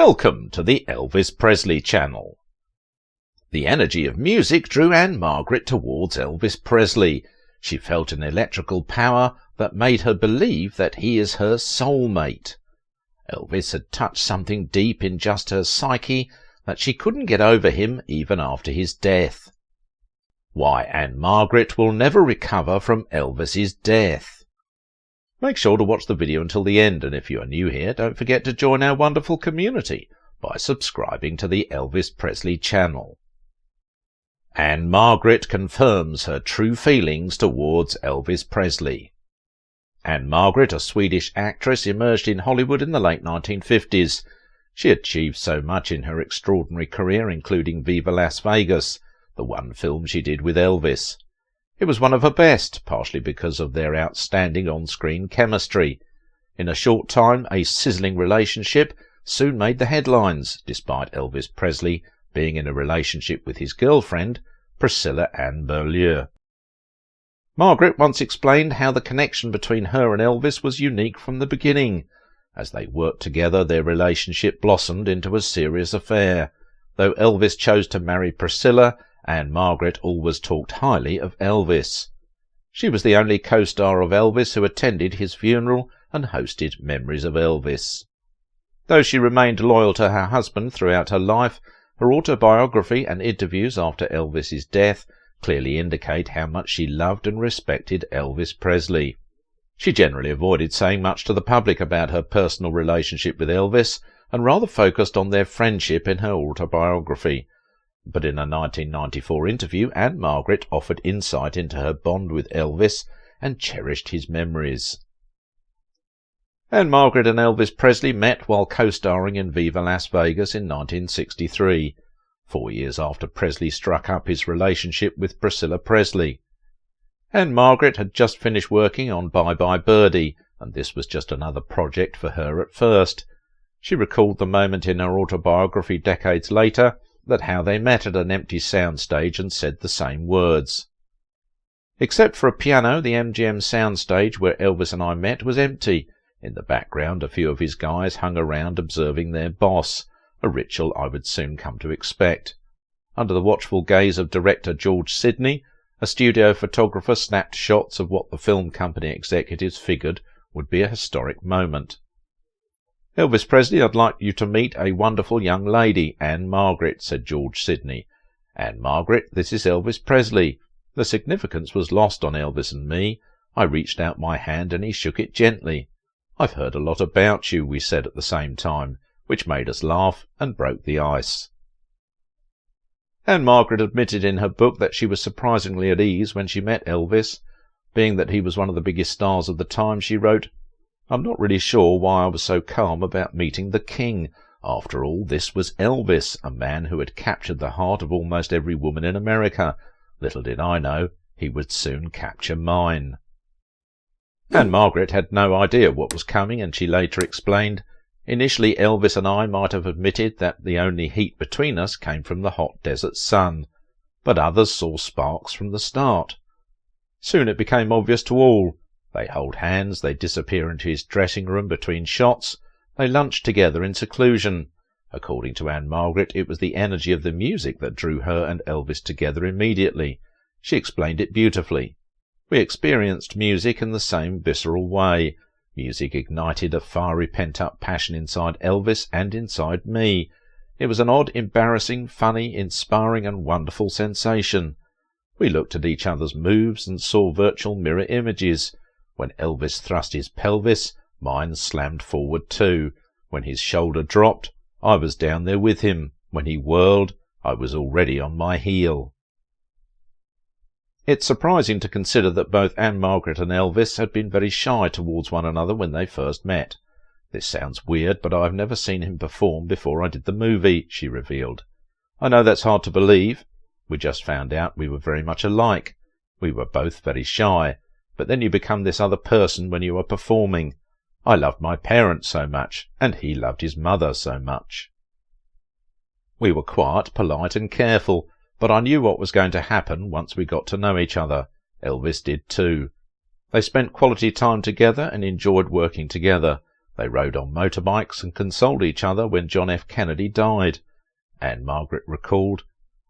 Welcome to the Elvis Presley channel. The energy of music drew Ann-Margret towards Elvis Presley. She felt an electrical power that made her believe that he is her soulmate. Elvis had touched something deep in just her psyche that she couldn't get over him even after his death. Why Ann-Margret will never recover from Elvis's death. Make sure to watch the video until the end, and if you are new here, don't forget to join our wonderful community by subscribing to the Elvis Presley channel. Ann-Margret confirms her true feelings towards Elvis Presley. Ann-Margret, a Swedish actress, emerged in Hollywood in the late 1950s. She achieved so much in her extraordinary career, including Viva Las Vegas, the one film she did with Elvis. It was one of her best, partially because of their outstanding on-screen chemistry. In a short time, a sizzling relationship soon made the headlines, despite Elvis Presley being in a relationship with his girlfriend, Priscilla Margret once explained how the connection between her and Elvis was unique from the beginning. As they worked together, their relationship blossomed into a serious affair. Though Elvis chose to marry Priscilla, Ann-Margret always talked highly of Elvis. She was the only co-star of Elvis who attended his funeral and hosted Memories of Elvis. Though she remained loyal to her husband throughout her life, her autobiography and interviews after Elvis's death clearly indicate how much she loved and respected Elvis Presley. She generally avoided saying much to the public about her personal relationship with Elvis and rather focused on their friendship in her autobiography. But in a 1994 interview, Ann-Margret offered insight into her bond with Elvis and cherished his memories. Ann-Margret and Elvis Presley met while co-starring in Viva Las Vegas in 1963, 4 years after Presley struck up his relationship with Priscilla Presley. Ann-Margret had just finished working on Bye Bye Birdie, and this was just another project for her at first. She recalled the moment in her autobiography decades later that how they met at an empty soundstage and said the same words. Except for a piano, the MGM soundstage where Elvis and I met was empty. In the background, a few of his guys hung around observing their boss, a ritual I would soon come to expect. Under the watchful gaze of director George Sidney, a studio photographer snapped shots of what the film company executives figured would be a historic moment. "Elvis Presley, I'd like you to meet a wonderful young lady, Ann-Margret," said George Sidney. "Ann-Margret, this is Elvis Presley." The significance was lost on Elvis and me. I reached out my hand and he shook it gently. "I've heard a lot about you," we said at the same time, which made us laugh and broke the ice. Ann-Margret admitted in her book that she was surprisingly at ease when she met Elvis. Being that he was one of the biggest stars of the time, she wrote, "I'm not really sure why I was so calm about meeting the king. After all, this was Elvis, a man who had captured the heart of almost every woman in America. Little did I know he would soon capture mine." Ann-Margret had no idea what was coming, and she later explained, "Initially Elvis and I might have admitted that the only heat between us came from the hot desert sun, but others saw sparks from the start. Soon it became obvious to all. They hold hands, they disappear into his dressing room between shots, they lunch together in seclusion." According to Ann-Margret, it was the energy of the music that drew her and Elvis together immediately. She explained it beautifully. "We experienced music in the same visceral way. Music ignited a fiery pent-up passion inside Elvis and inside me. It was an odd, embarrassing, funny, inspiring and wonderful sensation. We looked at each other's moves and saw virtual mirror images. When Elvis thrust his pelvis, mine slammed forward too. When his shoulder dropped, I was down there with him. When he whirled, I was already on my heel." It's surprising to consider that both Ann-Margret and Elvis had been very shy towards one another when they first met. "This sounds weird, but I've never seen him perform before I did the movie," she revealed. "I know that's hard to believe. We just found out we were very much alike. We were both very shy. But then you become this other person when you are performing. I loved my parents so much, and he loved his mother so much. We were quiet, polite and careful, but I knew what was going to happen once we got to know each other. Elvis did too. They spent quality time together and enjoyed working together. They rode on motorbikes and consoled each other when John F. Kennedy died. Ann-Margret recalled,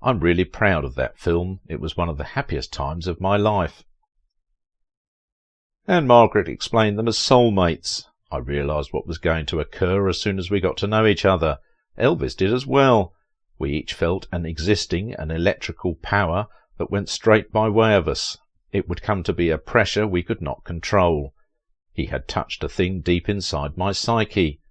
"I'm really proud of that film. It was one of the happiest times of my life." Ann-Margret explained them as soulmates. I realised what was going to occur as soon as we got to know each other. Elvis did as well. We each felt an electrical power that went straight by way of us. It would come to be a pressure we could not control. He had touched a thing deep inside my psyche.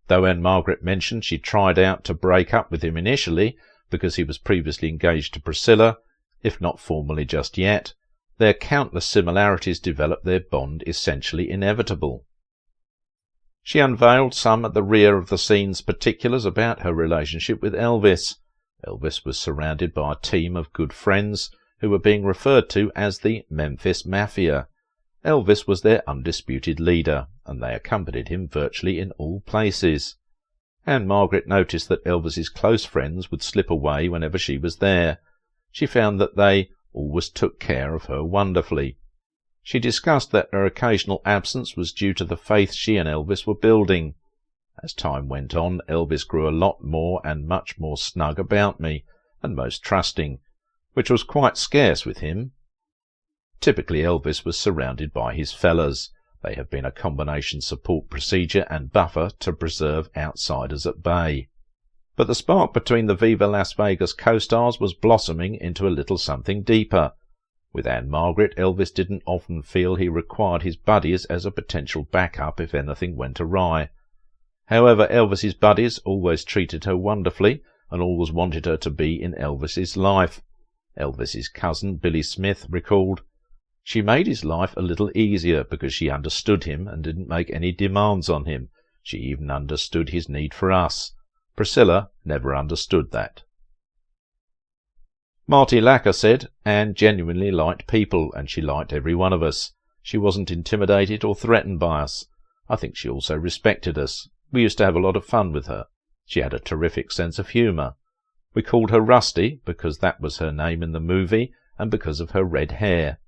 Though Ann-Margret mentioned she tried out to break up with him initially because he was previously engaged to Priscilla, if not formally just yet, their countless similarities developed their bond essentially inevitable. She unveiled some at the rear of the scenes particulars about her relationship with Elvis. Elvis was surrounded by a team of good friends who were being referred to as the Memphis Mafia. Elvis was their undisputed leader, and they accompanied him virtually in all places. Ann-Margret noticed that Elvis's close friends would slip away whenever she was there. She found that they always took care of her wonderfully. She discussed that her occasional absence was due to the faith she and Elvis were building. As time went on, Elvis grew a lot more and much more snug about me, and most trusting, which was quite scarce with him. Typically Elvis was surrounded by his fellas. They have been a combination support procedure and buffer to preserve outsiders at bay. But the spark between the Viva Las Vegas co-stars was blossoming into a little something deeper. With Ann-Margret, Elvis didn't often feel he required his buddies as a potential backup if anything went awry. However, Elvis's buddies always treated her wonderfully and always wanted her to be in Elvis's life. Elvis's cousin, Billy Smith, recalled, "She made his life a little easier because she understood him and didn't make any demands on him. She even understood his need for us. Priscilla never understood that." Marty Lacker said, "Anne genuinely liked people, and she liked every one of us. She wasn't intimidated or threatened by us. I think she also respected us. We used to have a lot of fun with her. She had a terrific sense of humour. We called her Rusty because that was her name in the movie and because of her red hair.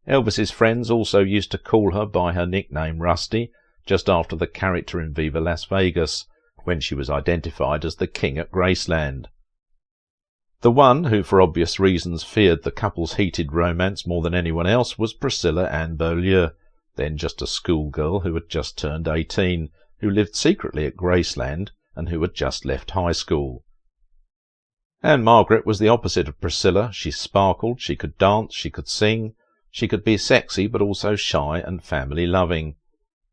Elvis's friends also used to call her by her nickname Rusty, just after the character in Viva Las Vegas, when she was identified as the king at Graceland. The one who, for obvious reasons, feared the couple's heated romance more than anyone else was Priscilla Ann Beaulieu, then just a schoolgirl who had just turned 18, who lived secretly at Graceland, and who had just left high school. Ann-Margret was the opposite of Priscilla. She sparkled, she could dance, she could sing, she could be sexy but also shy and family-loving.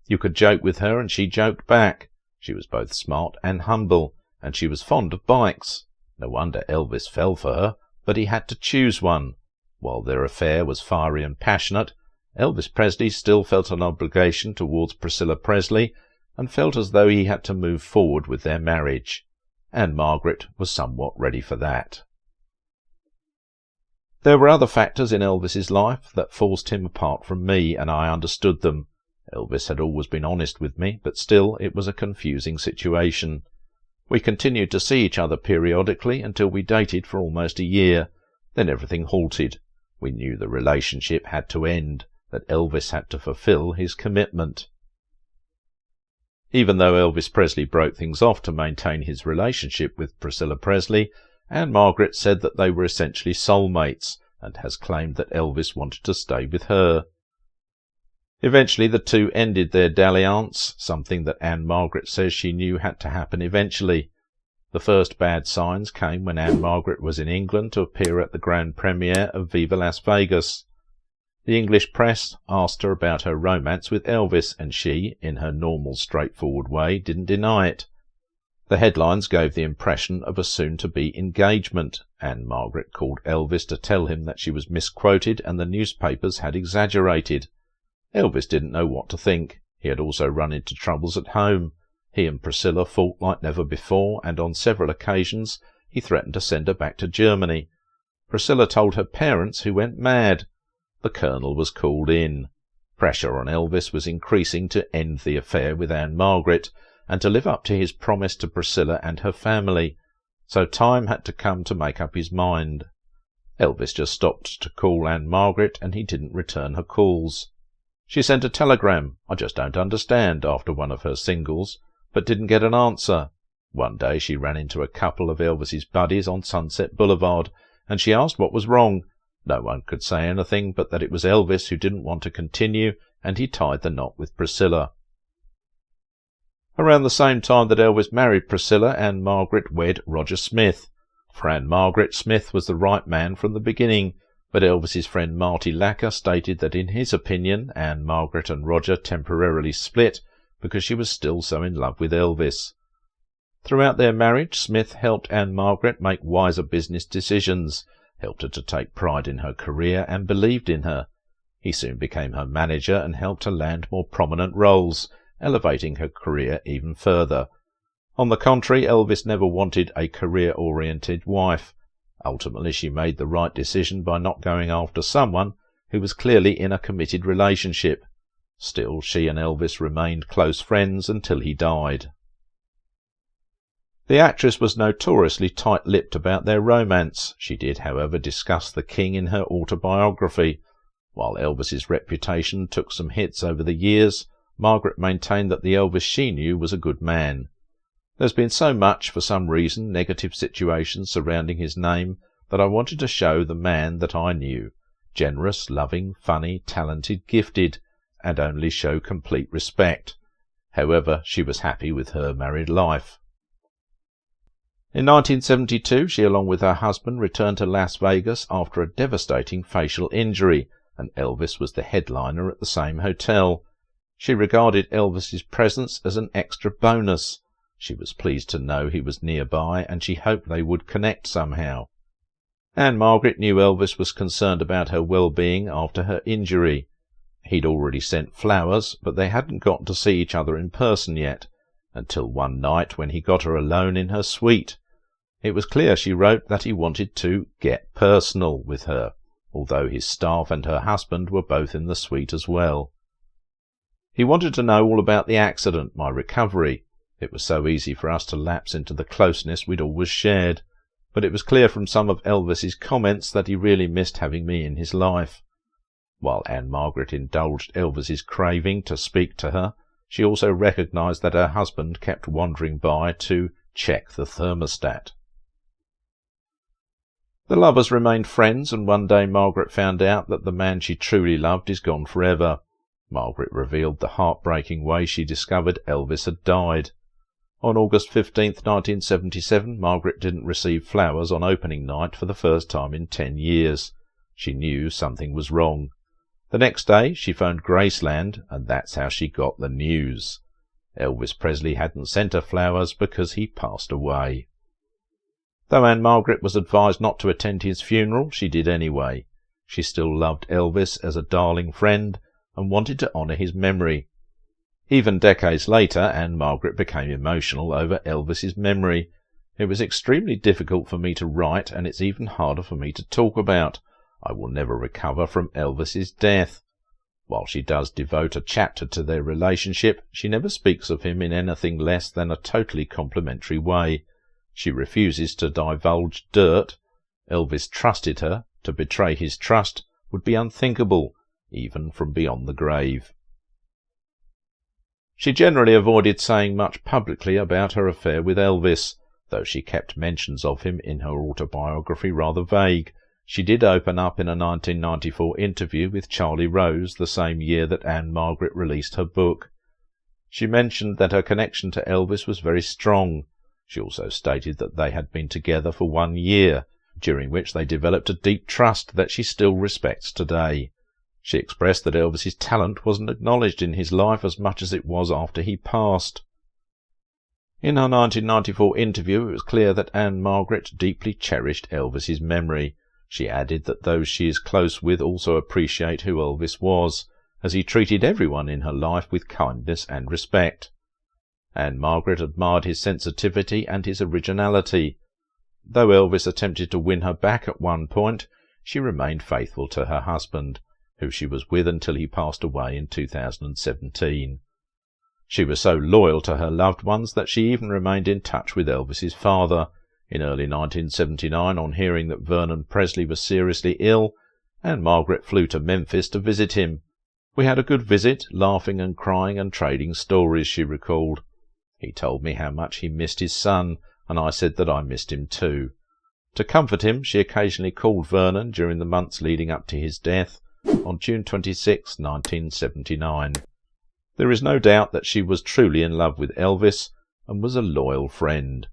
You could joke with her and she joked back. She was both smart and humble, and she was fond of bikes. No wonder Elvis fell for her, but he had to choose one. While their affair was fiery and passionate, Elvis Presley still felt an obligation towards Priscilla Presley and felt as though he had to move forward with their marriage. Ann-Margret was somewhat ready for that. There were other factors in Elvis's life that forced him apart from me, and I understood them. Elvis had always been honest with me, but still it was a confusing situation. We continued to see each other periodically until we dated for almost a year. Then everything halted. We knew the relationship had to end, that Elvis had to fulfill his commitment. Even though Elvis Presley broke things off to maintain his relationship with Priscilla Presley, Ann-Margret said that they were essentially soulmates, and has claimed that Elvis wanted to stay with her. Eventually the two ended their dalliance, something that Ann-Margret says she knew had to happen eventually. The first bad signs came when Ann-Margret was in England to appear at the grand premiere of Viva Las Vegas. The English press asked her about her romance with Elvis, and she, in her normal straightforward way, didn't deny it. The headlines gave the impression of a soon-to-be engagement. Ann-Margret called Elvis to tell him that she was misquoted and the newspapers had exaggerated. Elvis didn't know what to think. He had also run into troubles at home. He and Priscilla fought like never before, and on several occasions he threatened to send her back to Germany. Priscilla told her parents, who went mad. The Colonel was called in. Pressure on Elvis was increasing to end the affair with Ann-Margret, and to live up to his promise to Priscilla and her family. So time had to come to make up his mind. Elvis just stopped to call Ann-Margret, and he didn't return her calls. She sent a telegram, "I just don't understand," after one of her singles, but didn't get an answer. One day she ran into a couple of Elvis's buddies on Sunset Boulevard, and she asked what was wrong. No one could say anything but that it was Elvis who didn't want to continue, and he tied the knot with Priscilla. Around the same time that Elvis married Priscilla, Ann-Margret wed Roger Smith. For Ann-Margret, Smith was the right man from the beginning, but Elvis's friend Marty Lacker stated that in his opinion Ann-Margret and Roger temporarily split because she was still so in love with Elvis. Throughout their marriage, Smith helped Ann-Margret make wiser business decisions, helped her to take pride in her career, and believed in her. He soon became her manager and helped her land more prominent roles, elevating her career even further. On the contrary, Elvis never wanted a career-oriented wife. Ultimately, she made the right decision by not going after someone who was clearly in a committed relationship. Still, she and Elvis remained close friends until he died. The actress was notoriously tight-lipped about their romance. She did, however, discuss the King in her autobiography. While Elvis's reputation took some hits over the years, Margaret maintained that the Elvis she knew was a good man. There's been so much, for some reason, negative situations surrounding his name, that I wanted to show the man that I knew, generous, loving, funny, talented, gifted, and only show complete respect. However, she was happy with her married life. In 1972, she, along with her husband, returned to Las Vegas after a devastating facial injury, and Elvis was the headliner at the same hotel. She regarded Elvis's presence as an extra bonus. She was pleased to know he was nearby, and she hoped they would connect somehow. Ann-Margret knew Elvis was concerned about her well-being after her injury. He'd already sent flowers, but they hadn't got to see each other in person yet, until one night when he got her alone in her suite. It was clear, she wrote, that he wanted to get personal with her, although his staff and her husband were both in the suite as well. He wanted to know all about the accident, my recovery. It was so easy for us to lapse into the closeness we'd always shared, but it was clear from some of Elvis's comments that he really missed having me in his life. While Ann-Margret indulged Elvis's craving to speak to her, she also recognized that her husband kept wandering by to check the thermostat. The lovers remained friends, and one day Margaret found out that the man she truly loved is gone forever. Margaret revealed the heartbreaking way she discovered Elvis had died. On August 15th, 1977, Margaret didn't receive flowers on opening night for the first time in 10 years. She knew something was wrong. The next day, she phoned Graceland, and that's how she got the news. Elvis Presley hadn't sent her flowers because he passed away. Though Ann-Margret was advised not to attend his funeral, she did anyway. She still loved Elvis as a darling friend and wanted to honour his memory. Even decades later, Ann-Margret became emotional over Elvis's memory. It was extremely difficult for me to write, and it's even harder for me to talk about. I will never recover from Elvis's death. While she does devote a chapter to their relationship, she never speaks of him in anything less than a totally complimentary way. She refuses to divulge dirt. Elvis trusted her. To betray his trust would be unthinkable, even from beyond the grave. She generally avoided saying much publicly about her affair with Elvis, though she kept mentions of him in her autobiography rather vague. She did open up in a 1994 interview with Charlie Rose the same year that Ann-Margret released her book. She mentioned that her connection to Elvis was very strong. She also stated that they had been together for 1 year, during which they developed a deep trust that she still respects today. She expressed that Elvis's talent wasn't acknowledged in his life as much as it was after he passed. In her 1994 interview, it was clear that Ann-Margret deeply cherished Elvis's memory. She added that those she is close with also appreciate who Elvis was, as he treated everyone in her life with kindness and respect. Ann-Margret admired his sensitivity and his originality. Though Elvis attempted to win her back at one point, she remained faithful to her husband, who she was with until he passed away in 2017. She was so loyal to her loved ones that she even remained in touch with Elvis's father. In early 1979, on hearing that Vernon Presley was seriously ill, Ann-Margret flew to Memphis to visit him. We had a good visit, laughing and crying and trading stories, she recalled. He told me how much he missed his son, and I said that I missed him too. To comfort him, she occasionally called Vernon during the months leading up to his death on June 26, 1979. There is no doubt that she was truly in love with Elvis and was a loyal friend.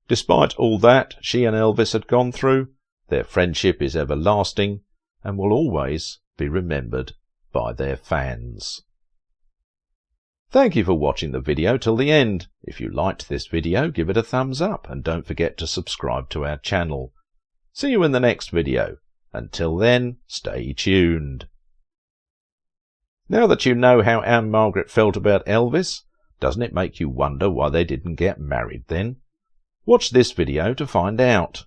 Despite all that she and Elvis had gone through, their friendship is everlasting and will always be remembered by their fans. Thank you for watching the video till the end. If you liked this video, give it a thumbs up and don't forget to subscribe to our channel. See you in the next video. Until then, stay tuned. Now that you know how Ann-Margret felt about Elvis, doesn't it make you wonder why they didn't get married then? Watch this video to find out.